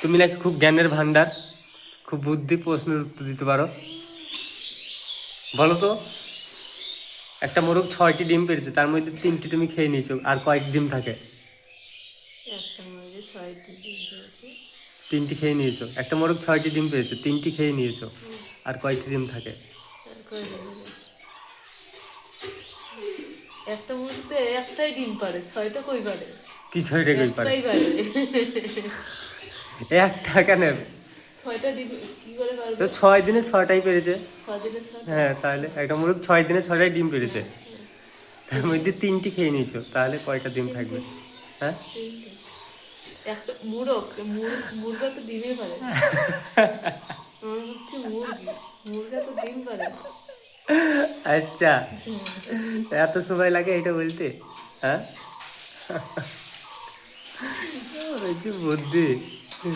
তুমি নাকি খুব জ্ঞানের ভান্ডার, খুব বুদ্ধি, প্রশ্নের উত্তর দিতে পারো। বলো তো, একটা মোরগ 6টি ডিম পেড়েছে, তার মধ্যে 3টি তুমি খেয়ে নিয়েছো, আর কয়েক ডিম থাকে? একটা মুরগি 6টি ডিম পেড়েছে। 3টি খেয়ে নিয়েছো। একটা মোরগ 6টি ডিম পেড়েছে, 3টি খেয়ে নিয়েছো, আর কয়টি ডিম থাকে? আর কয় ডিম পারে? একটা মুরগিতে একটাই ডিম পারে, 6টা কই পারে? কি 6টা কই পারে? একটাই পারে। একটা কেন? 6টা ডিম কি করে তো পারবে? 6 দিনে 6টাই পেরেছে। 6 দিনে 6টা। হ্যাঁ, তাহলে একটা মোরগ 6 দিনে 6টাই ডিম পেরেছে, হ্যাঁ হ্যাঁ। তার মধ্যে 3টি খেয়ে নিয়েছো, তাহলে কয়টা ডিম তিনটে। থাকবে? হ্যাঁ, তিনটে। একটা মুরগা তো ডিমই পারে না। আমার হচ্ছে মুরগি, মুরগা তো ডিম পারে না। আচ্ছা, এত সময় লাগে এটা বলতে? হ্যাঁ, ওই যে বুদ্ধি।